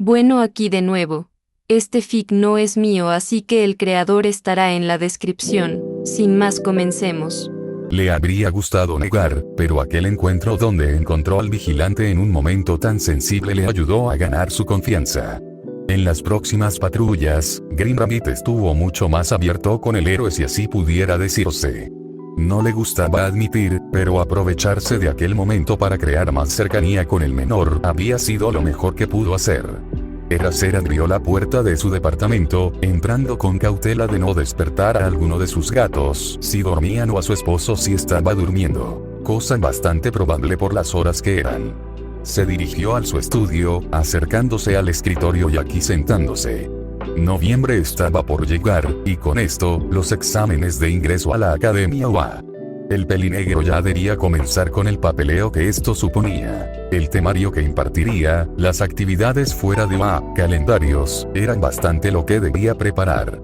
Bueno, aquí de nuevo. Este fic no es mío, así que el creador estará en la descripción. Sin más, comencemos. Le habría gustado negar, pero aquel encuentro donde encontró al vigilante en un momento tan sensible le ayudó a ganar su confianza. En las próximas patrullas, Green Rabbit estuvo mucho más abierto con el héroe, si así pudiera decirse. No le gustaba admitir, pero aprovecharse de aquel momento para crear más cercanía con el menor había sido lo mejor que pudo hacer. Eraser abrió la puerta de su departamento, entrando con cautela de no despertar a alguno de sus gatos si dormían o a su esposo si estaba durmiendo, cosa bastante probable por las horas que eran. Se dirigió a su estudio, acercándose al escritorio y aquí sentándose. Noviembre estaba por llegar, y con esto, los exámenes de ingreso a la Academia UA. El pelinegro ya debía comenzar con el papeleo que esto suponía. El temario que impartiría, las actividades fuera de UA, calendarios, eran bastante lo que debía preparar.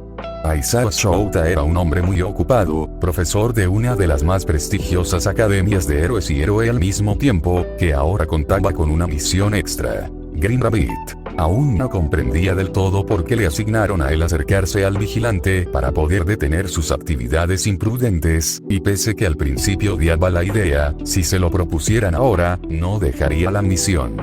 Isao Shouta era un hombre muy ocupado, profesor de una de las más prestigiosas academias de héroes y héroe al mismo tiempo, que ahora contaba con una misión extra. Green Rabbit aún no comprendía del todo por qué le asignaron a él acercarse al vigilante para poder detener sus actividades imprudentes, y pese que al principio odiaba la idea, si se lo propusieran ahora, no dejaría la misión.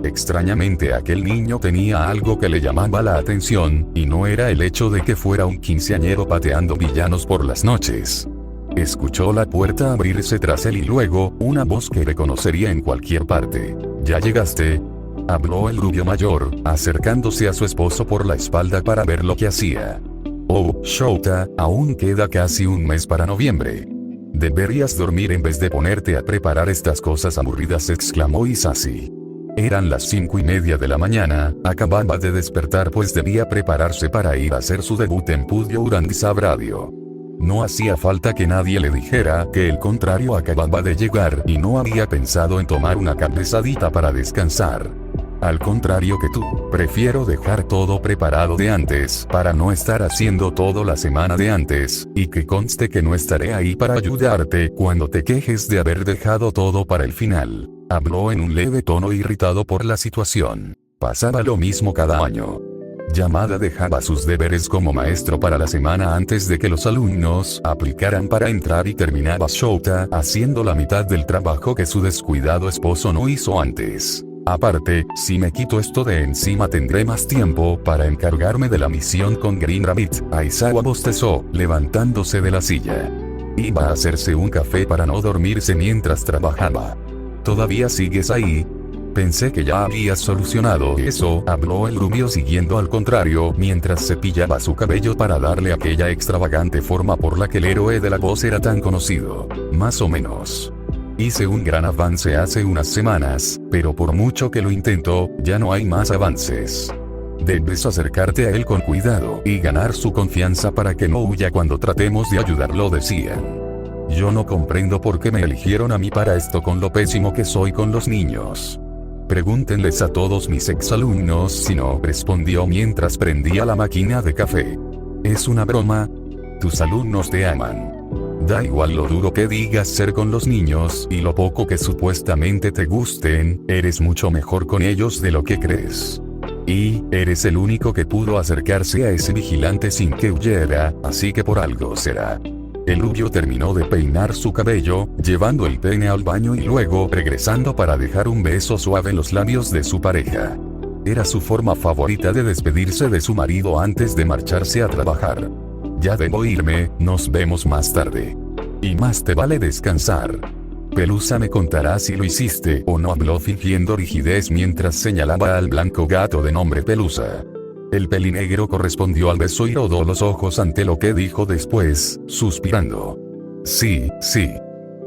Extrañamente aquel niño tenía algo que le llamaba la atención, y no era el hecho de que fuera un quinceañero pateando villanos por las noches. Escuchó la puerta abrirse tras él y luego, una voz que reconocería en cualquier parte. ¿Ya llegaste?, habló el rubio mayor, acercándose a su esposo por la espalda para ver lo que hacía. Oh, Shouta, aún queda casi un mes para noviembre. Deberías dormir en vez de ponerte a preparar estas cosas aburridas, exclamó Isashi. Eran las 5:30 de la mañana, acababa de despertar pues debía prepararse para ir a hacer su debut en Puyo Urang Sab Radio. No hacía falta que nadie le dijera que el contrario acababa de llegar y no había pensado en tomar una cabezadita para descansar. Al contrario que tú, prefiero dejar todo preparado de antes para no estar haciendo todo la semana de antes, y que conste que no estaré ahí para ayudarte cuando te quejes de haber dejado todo para el final. Habló en un leve tono irritado por la situación. Pasaba lo mismo cada año. Yamada dejaba sus deberes como maestro para la semana antes de que los alumnos aplicaran para entrar y terminaba Shouta haciendo la mitad del trabajo que su descuidado esposo no hizo antes. Aparte, si me quito esto de encima tendré más tiempo para encargarme de la misión con Green Rabbit. Aizawa bostezó, levantándose de la silla. Iba a hacerse un café para no dormirse mientras trabajaba. ¿Todavía sigues ahí? Pensé que ya habías solucionado eso, habló el rubio siguiendo al contrario mientras cepillaba su cabello para darle aquella extravagante forma por la que el héroe de la voz era tan conocido. Más o menos. Hice un gran avance hace unas semanas, pero por mucho que lo intento, ya no hay más avances. Debes acercarte a él con cuidado y ganar su confianza para que no huya cuando tratemos de ayudarlo, decían. Yo no comprendo por qué me eligieron a mí para esto con lo pésimo que soy con los niños. Pregúntenles a todos mis exalumnos si no, respondió mientras prendía la máquina de café. Es una broma. Tus alumnos te aman. Da igual lo duro que digas ser con los niños y lo poco que supuestamente te gusten, eres mucho mejor con ellos de lo que crees. Y, eres el único que pudo acercarse a ese vigilante sin que huyera, así que por algo será. El rubio terminó de peinar su cabello, llevando el peine al baño y luego regresando para dejar un beso suave en los labios de su pareja. Era su forma favorita de despedirse de su marido antes de marcharse a trabajar. Ya debo irme, nos vemos más tarde. Y más te vale descansar. Pelusa me contará si lo hiciste o no, habló fingiendo rigidez mientras señalaba al blanco gato de nombre Pelusa. El pelinegro correspondió al beso y rodó los ojos ante lo que dijo después, suspirando. Sí, sí.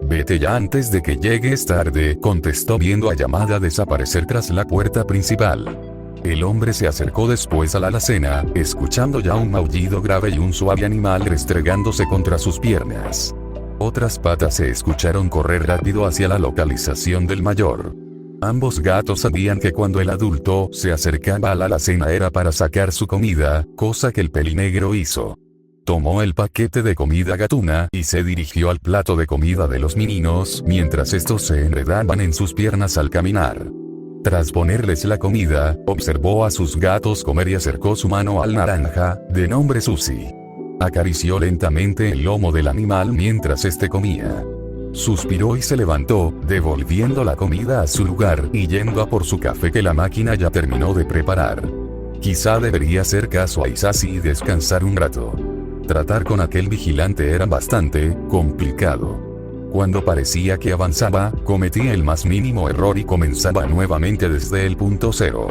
Vete ya antes de que llegues tarde, contestó viendo a Yamada desaparecer tras la puerta principal. El hombre se acercó después a la alacena, escuchando ya un maullido grave y un suave animal restregándose contra sus piernas. Otras patas se escucharon correr rápido hacia la localización del mayor. Ambos gatos sabían que cuando el adulto se acercaba a la alacena era para sacar su comida, cosa que el pelinegro hizo. Tomó el paquete de comida gatuna y se dirigió al plato de comida de los meninos mientras estos se enredaban en sus piernas al caminar. Tras ponerles la comida, observó a sus gatos comer y acercó su mano al naranja, de nombre Susie. Acarició lentamente el lomo del animal mientras este comía. Suspiró y se levantó, devolviendo la comida a su lugar y yendo a por su café que la máquina ya terminó de preparar. Quizá debería hacer caso a Isashi y descansar un rato. Tratar con aquel vigilante era bastante complicado. Cuando parecía que avanzaba, cometía el más mínimo error y comenzaba nuevamente desde el punto cero.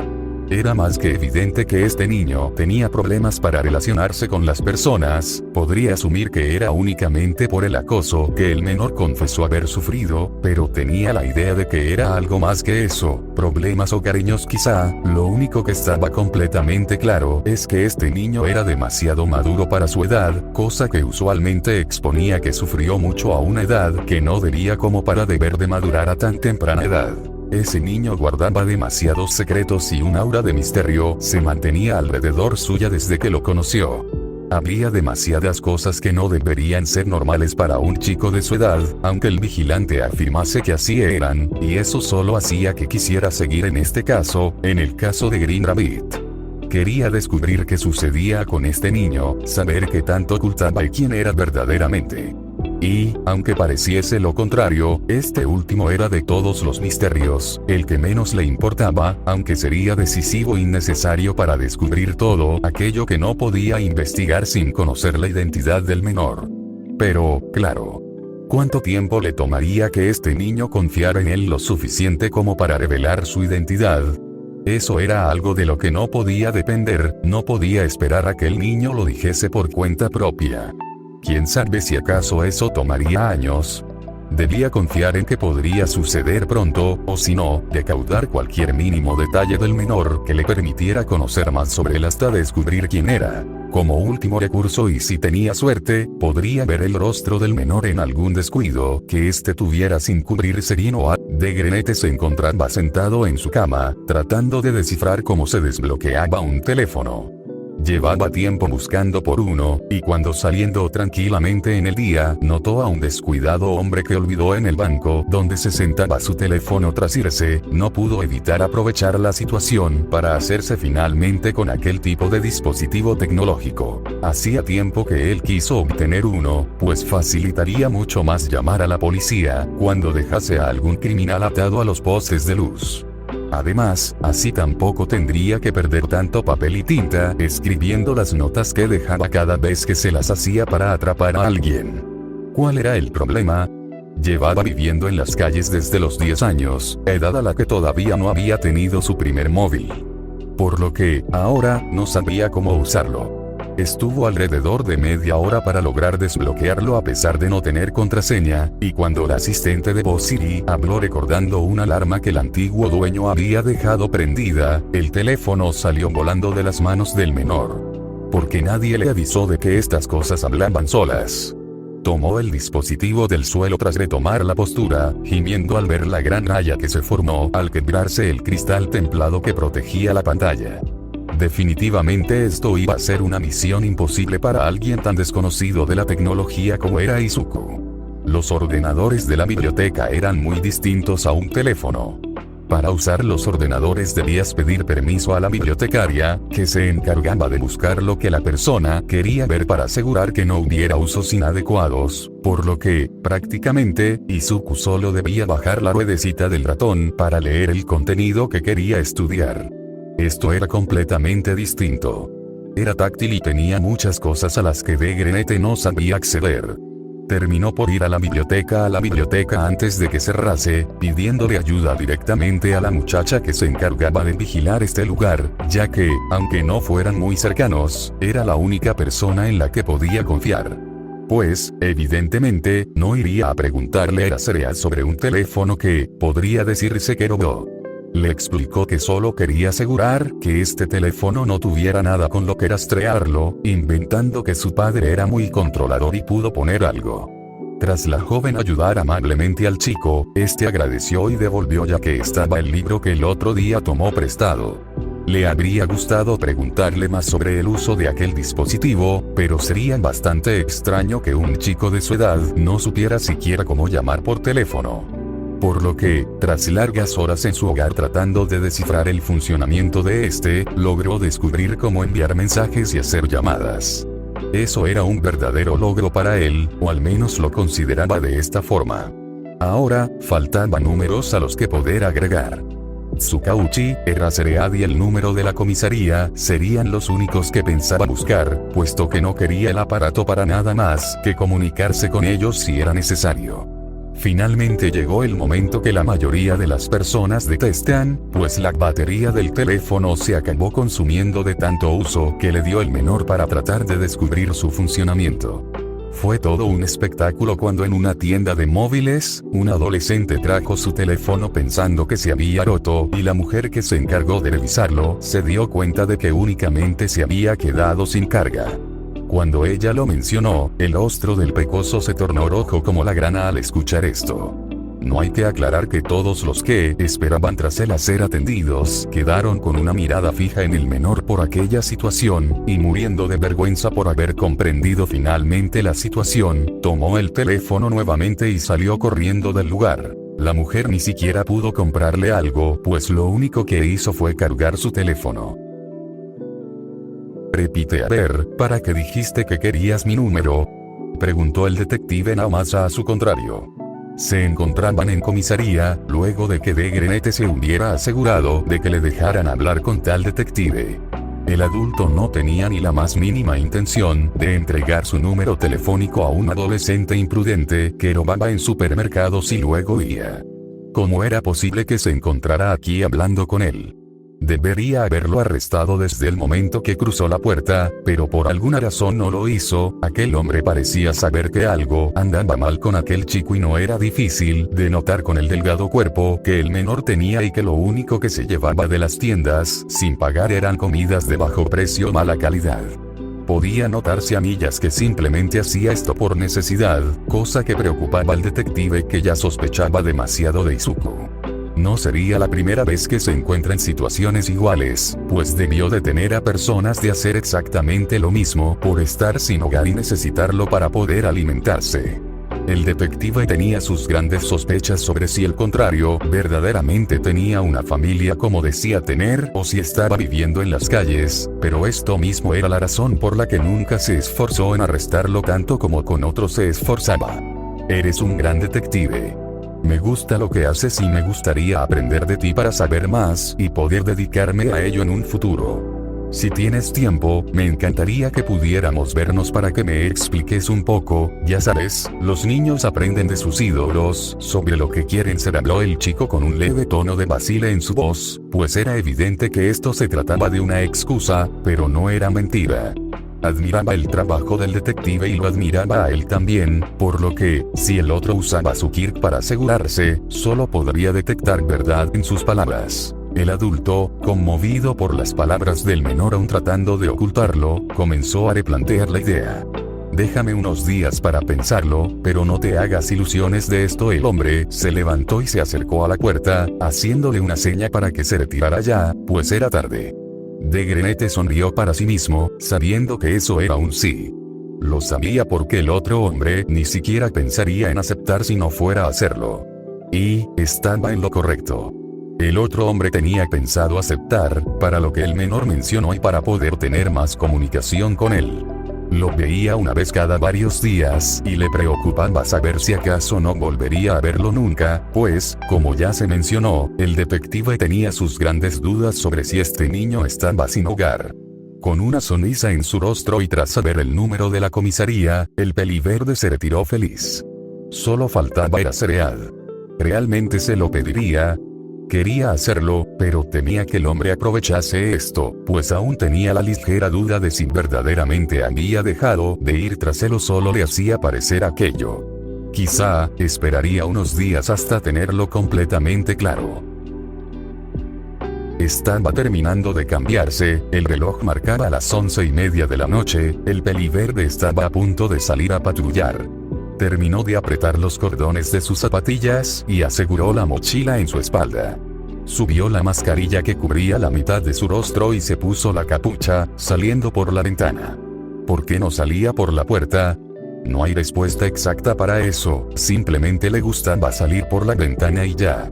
Era más que evidente que este niño tenía problemas para relacionarse con las personas. Podría asumir que era únicamente por el acoso que el menor confesó haber sufrido, pero tenía la idea de que era algo más que eso, problemas hogareños quizá. Lo único que estaba completamente claro es que este niño era demasiado maduro para su edad, cosa que usualmente exponía que sufrió mucho a una edad que no debía como para deber de madurar a tan temprana edad. Ese niño guardaba demasiados secretos y un aura de misterio se mantenía alrededor suya desde que lo conoció. Había demasiadas cosas que no deberían ser normales para un chico de su edad, aunque el vigilante afirmase que así eran, y eso solo hacía que quisiera seguir en este caso, en el caso de Green Rabbit. Quería descubrir qué sucedía con este niño, saber qué tanto ocultaba y quién era verdaderamente. Y, aunque pareciese lo contrario, este último era de todos los misterios, el que menos le importaba, aunque sería decisivo y necesario para descubrir todo aquello que no podía investigar sin conocer la identidad del menor. Pero, claro, ¿cuánto tiempo le tomaría que este niño confiara en él lo suficiente como para revelar su identidad? Eso era algo de lo que no podía depender, no podía esperar a que el niño lo dijese por cuenta propia. ¿Quién sabe si acaso eso tomaría años? Debía confiar en que podría suceder pronto, o si no, recaudar cualquier mínimo detalle del menor que le permitiera conocer más sobre él hasta descubrir quién era. Como último recurso y si tenía suerte, podría ver el rostro del menor en algún descuido que éste tuviera sin cubrirse bien o de Grenete se encontraba sentado en su cama, tratando de descifrar cómo se desbloqueaba un teléfono. Llevaba tiempo buscando por uno, y cuando saliendo tranquilamente en el día, notó a un descuidado hombre que olvidó en el banco donde se sentaba su teléfono tras irse. No pudo evitar aprovechar la situación para hacerse finalmente con aquel tipo de dispositivo tecnológico. Hacía tiempo que él quiso obtener uno, pues facilitaría mucho más llamar a la policía cuando dejase a algún criminal atado a los postes de luz. Además, así tampoco tendría que perder tanto papel y tinta escribiendo las notas que dejaba cada vez que se las hacía para atrapar a alguien. ¿Cuál era el problema? Llevaba viviendo en las calles desde los 10 años, edad a la que todavía no había tenido su primer móvil. Por lo que, ahora, no sabía cómo usarlo. Estuvo alrededor de media hora para lograr desbloquearlo a pesar de no tener contraseña, y cuando la asistente de voz Siri habló recordando una alarma que el antiguo dueño había dejado prendida, el teléfono salió volando de las manos del menor. Porque nadie le avisó de que estas cosas hablaban solas. Tomó el dispositivo del suelo tras retomar la postura, gimiendo al ver la gran raya que se formó al quebrarse el cristal templado que protegía la pantalla. Definitivamente esto iba a ser una misión imposible para alguien tan desconocido de la tecnología como era Izuku. Los ordenadores de la biblioteca eran muy distintos a un teléfono. Para usar los ordenadores debías pedir permiso a la bibliotecaria, que se encargaba de buscar lo que la persona quería ver para asegurar que no hubiera usos inadecuados, por lo que, prácticamente, Izuku solo debía bajar la ruedecita del ratón para leer el contenido que quería estudiar. Esto era completamente distinto. Era táctil y tenía muchas cosas a las que de Grenete no sabía acceder. Terminó por ir a la biblioteca antes de que cerrase, pidiéndole ayuda directamente a la muchacha que se encargaba de vigilar este lugar, ya que, aunque no fueran muy cercanos, era la única persona en la que podía confiar. Pues, evidentemente, no iría a preguntarle a Cereal sobre un teléfono que, podría decirse que robó. Le explicó que solo quería asegurar que este teléfono no tuviera nada con lo que rastrearlo, inventando que su padre era muy controlador y pudo poner algo. Tras la joven ayudar amablemente al chico, este agradeció y devolvió ya que estaba el libro que el otro día tomó prestado. Le habría gustado preguntarle más sobre el uso de aquel dispositivo, pero sería bastante extraño que un chico de su edad no supiera siquiera cómo llamar por teléfono. Por lo que, tras largas horas en su hogar tratando de descifrar el funcionamiento de este, logró descubrir cómo enviar mensajes y hacer llamadas. Eso era un verdadero logro para él, o al menos lo consideraba de esta forma. Ahora, faltaban números a los que poder agregar. Tsukauchi, Eraserhead y el número de la comisaría serían los únicos que pensaba buscar, puesto que no quería el aparato para nada más que comunicarse con ellos si era necesario. Finalmente llegó el momento que la mayoría de las personas detestan, pues la batería del teléfono se acabó consumiendo de tanto uso que le dio el menor para tratar de descubrir su funcionamiento. Fue todo un espectáculo cuando en una tienda de móviles, un adolescente trajo su teléfono pensando que se había roto y la mujer que se encargó de revisarlo se dio cuenta de que únicamente se había quedado sin carga. Cuando ella lo mencionó, el rostro del pecoso se tornó rojo como la grana al escuchar esto. No hay que aclarar que todos los que esperaban tras él a ser atendidos quedaron con una mirada fija en el menor por aquella situación, y muriendo de vergüenza por haber comprendido finalmente la situación, tomó el teléfono nuevamente y salió corriendo del lugar. La mujer ni siquiera pudo comprarle algo, pues lo único que hizo fue cargar su teléfono. Repite, a ver, ¿para qué dijiste que querías mi número?, preguntó el detective Naomasa a su contrario. Se encontraban en comisaría, luego de que de Grenete se hubiera asegurado de que le dejaran hablar con tal detective. El adulto no tenía ni la más mínima intención de entregar su número telefónico a un adolescente imprudente que robaba en supermercados y luego huía. ¿Cómo era posible que se encontrara aquí hablando con él? Debería haberlo arrestado desde el momento que cruzó la puerta, pero por alguna razón no lo hizo. Aquel hombre parecía saber que algo andaba mal con aquel chico y no era difícil de notar con el delgado cuerpo que el menor tenía y que lo único que se llevaba de las tiendas sin pagar eran comidas de bajo precio o mala calidad. Podía notarse a millas que simplemente hacía esto por necesidad, cosa que preocupaba al detective que ya sospechaba demasiado de Izuku. No sería la primera vez que se encuentra en situaciones iguales, pues debió detener a personas de hacer exactamente lo mismo por estar sin hogar y necesitarlo para poder alimentarse. El detective tenía sus grandes sospechas sobre si el contrario verdaderamente tenía una familia como decía tener o si estaba viviendo en las calles, pero esto mismo era la razón por la que nunca se esforzó en arrestarlo tanto como con otros se esforzaba. Eres un gran detective. Me gusta lo que haces y me gustaría aprender de ti para saber más y poder dedicarme a ello en un futuro. Si tienes tiempo, me encantaría que pudiéramos vernos para que me expliques un poco. Ya sabes, los niños aprenden de sus ídolos sobre lo que quieren ser, habló el chico con un leve tono de vacile en su voz, pues era evidente que esto se trataba de una excusa, pero no era mentira. Admiraba el trabajo del detective y lo admiraba a él también, por lo que, si el otro usaba su Kirk para asegurarse, solo podría detectar verdad en sus palabras. El adulto, conmovido por las palabras del menor aún tratando de ocultarlo, comenzó a replantear la idea. Déjame unos días para pensarlo, pero no te hagas ilusiones de esto. El hombre se levantó y se acercó a la puerta, haciéndole una seña para que se retirara ya, pues era tarde. De Grenete sonrió para sí mismo, sabiendo que eso era un sí. Lo sabía porque el otro hombre ni siquiera pensaría en aceptar si no fuera a hacerlo. Y estaba en lo correcto. El otro hombre tenía pensado aceptar, para lo que el menor mencionó y para poder tener más comunicación con él. Lo veía una vez cada varios días y le preocupaba saber si acaso no volvería a verlo nunca, pues, como ya se mencionó, el detective tenía sus grandes dudas sobre si este niño estaba sin hogar. Con una sonrisa en su rostro y tras saber el número de la comisaría, el peliverde se retiró feliz. Solo faltaba Eraserhead. ¿Realmente se lo pediría? Quería hacerlo, pero temía que el hombre aprovechase esto, pues aún tenía la ligera duda de si verdaderamente había dejado de ir tras él o solo le hacía parecer aquello. Quizá esperaría unos días hasta tenerlo completamente claro. Estaba terminando de cambiarse, el reloj marcaba las 11:30 de la noche, el peliverde estaba a punto de salir a patrullar. Terminó de apretar los cordones de sus zapatillas y aseguró la mochila en su espalda. Subió la mascarilla que cubría la mitad de su rostro y se puso la capucha, saliendo por la ventana. ¿Por qué no salía por la puerta? No hay respuesta exacta para eso, simplemente le gustaba salir por la ventana y ya.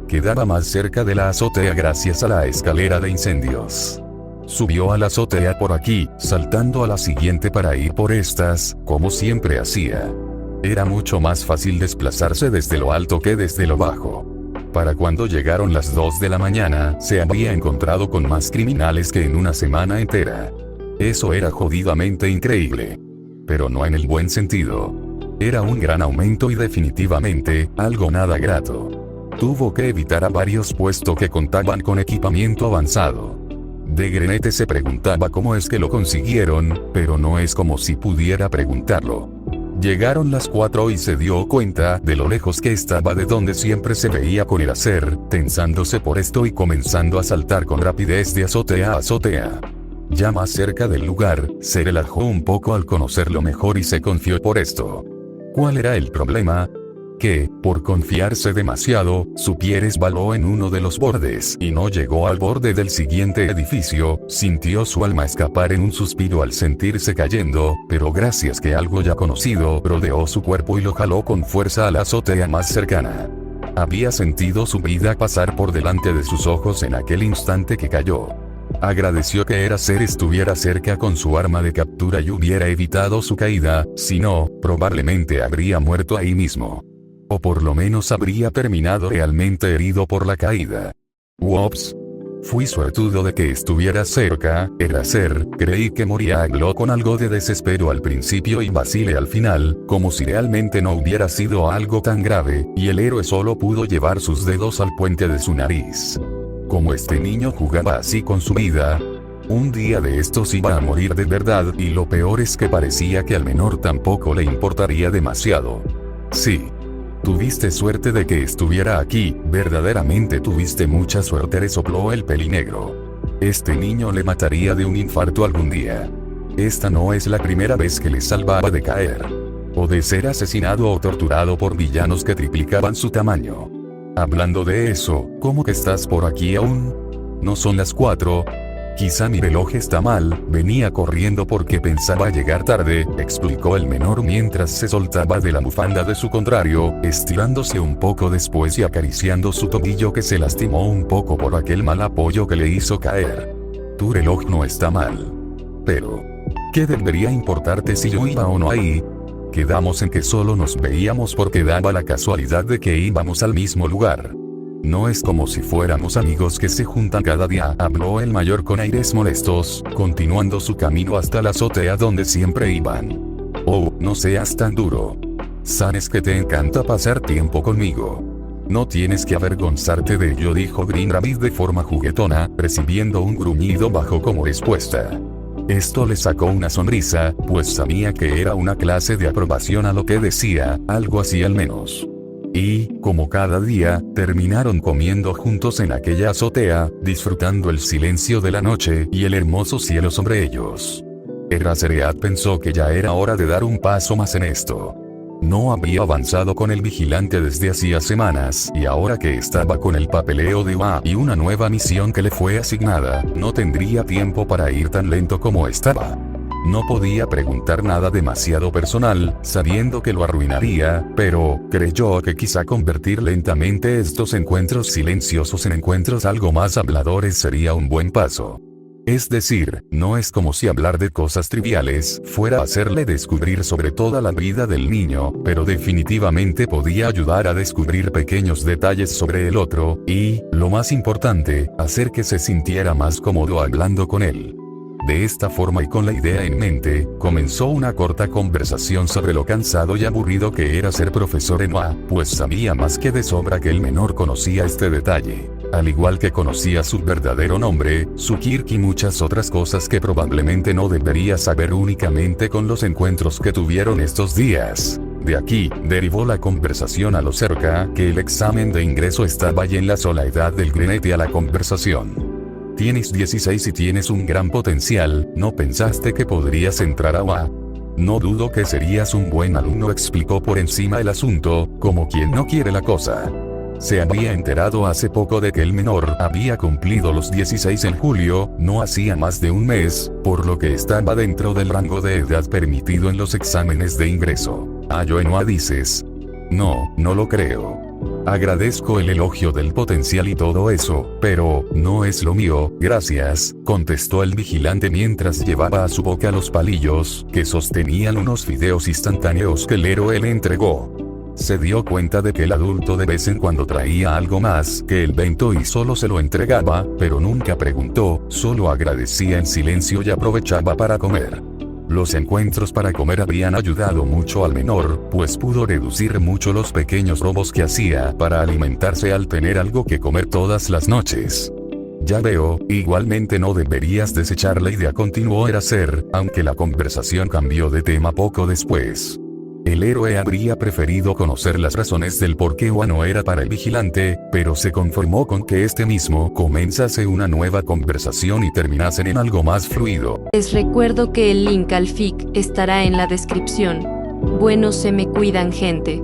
Quedaba más cerca de la azotea gracias a la escalera de incendios. Subió a la azotea por aquí, saltando a la siguiente para ir por estas, como siempre hacía. Era mucho más fácil desplazarse desde lo alto que desde lo bajo. Para cuando llegaron las 2 de la mañana, se había encontrado con más criminales que en una semana entera. Eso era jodidamente increíble. Pero no en el buen sentido. Era un gran aumento y definitivamente, algo nada grato. Tuvo que evitar a varios puesto que contaban con equipamiento avanzado. De Grenete se preguntaba cómo es que lo consiguieron, pero no es como si pudiera preguntarlo. Llegaron las 4 y se dio cuenta de lo lejos que estaba de donde siempre se veía con el hacer, tensándose por esto y comenzando a saltar con rapidez de azotea a azotea. Ya más cerca del lugar, se relajó un poco al conocerlo mejor y se confió por esto. ¿Cuál era el problema? Que, por confiarse demasiado, su pie resbaló en uno de los bordes y no llegó al borde del siguiente edificio. Sintió su alma escapar en un suspiro al sentirse cayendo, pero gracias que algo ya conocido rodeó su cuerpo y lo jaló con fuerza a la azotea más cercana. Había sentido su vida pasar por delante de sus ojos en aquel instante que cayó. Agradeció que Eraser estuviera cerca con su arma de captura y hubiera evitado su caída, si no, probablemente habría muerto ahí mismo. O por lo menos habría terminado realmente herido por la caída. Ups. Fui suertudo de que estuviera cerca, Eraser, creí que moría, habló con algo de desespero al principio y vacile al final, como si realmente no hubiera sido algo tan grave, y el héroe solo pudo llevar sus dedos al puente de su nariz. Como este niño jugaba así con su vida, un día de estos iba a morir de verdad y lo peor es que parecía que al menor tampoco le importaría demasiado. Sí. Tuviste suerte de que estuviera aquí, verdaderamente tuviste mucha suerte, resopló el pelinegro. Este niño le mataría de un infarto algún día. Esta no es la primera vez que le salvaba de caer. O de ser asesinado o torturado por villanos que triplicaban su tamaño. Hablando de eso, ¿cómo que estás por aquí aún? ¿No son las 4? Quizá mi reloj está mal, venía corriendo porque pensaba llegar tarde, explicó el menor mientras se soltaba de la bufanda de su contrario, estirándose un poco después y acariciando su tobillo que se lastimó un poco por aquel mal apoyo que le hizo caer. Tu reloj no está mal. Pero, ¿qué debería importarte si yo iba o no ahí? Quedamos en que solo nos veíamos porque daba la casualidad de que íbamos al mismo lugar. No es como si fuéramos amigos que se juntan cada día, habló el mayor con aires molestos, continuando su camino hasta la azotea donde siempre iban. Oh, no seas tan duro. Sabes que te encanta pasar tiempo conmigo. No tienes que avergonzarte de ello, dijo Green Rabbit de forma juguetona, recibiendo un gruñido bajo como respuesta. Esto le sacó una sonrisa, pues sabía que era una clase de aprobación a lo que decía, algo así al menos. Y, como cada día, terminaron comiendo juntos en aquella azotea, disfrutando el silencio de la noche y el hermoso cielo sobre ellos. Erasereat pensó que ya era hora de dar un paso más en esto. No había avanzado con el vigilante desde hacía semanas, y ahora que estaba con el papeleo de UA y una nueva misión que le fue asignada, no tendría tiempo para ir tan lento como estaba. No podía preguntar nada demasiado personal, sabiendo que lo arruinaría, pero creyó que quizá convertir lentamente estos encuentros silenciosos en encuentros algo más habladores sería un buen paso. Es decir, no es como si hablar de cosas triviales fuera a hacerle descubrir sobre toda la vida del niño, pero definitivamente podía ayudar a descubrir pequeños detalles sobre el otro, y, lo más importante, hacer que se sintiera más cómodo hablando con él. De esta forma y con la idea en mente, comenzó una corta conversación sobre lo cansado y aburrido que era ser profesor en UA, pues sabía más que de sobra que el menor conocía este detalle. Al igual que conocía su verdadero nombre, su Kirk y muchas otras cosas que probablemente no debería saber únicamente con los encuentros que tuvieron estos días. De aquí, derivó la conversación a lo cerca que el examen de ingreso estaba y en la sola edad del Grenete a la conversación. Tienes 16 y tienes un gran potencial, ¿no pensaste que podrías entrar a UA? No dudo que serías un buen alumno, explicó por encima el asunto, como quien no quiere la cosa. Se había enterado hace poco de que el menor había cumplido los 16 en julio, no hacía más de un mes, por lo que estaba dentro del rango de edad permitido en los exámenes de ingreso. Ayoenoa dices. No, no lo creo. Agradezco el elogio del potencial y todo eso, pero, no es lo mío, gracias, contestó el vigilante mientras llevaba a su boca los palillos, que sostenían unos fideos instantáneos que el héroe le entregó. Se dio cuenta de que el adulto de vez en cuando traía algo más que el bento y solo se lo entregaba, pero nunca preguntó, solo agradecía en silencio y aprovechaba para comer. Los encuentros para comer habían ayudado mucho al menor, pues pudo reducir mucho los pequeños robos que hacía para alimentarse al tener algo que comer todas las noches. Ya veo, igualmente no deberías desechar la idea, continuó Eraser, aunque la conversación cambió de tema poco después. El héroe habría preferido conocer las razones del por qué Wano era para el vigilante, pero se conformó con que este mismo comenzase una nueva conversación y terminasen en algo más fluido. Les recuerdo que el link al fic estará en la descripción. Bueno, se me cuidan, gente.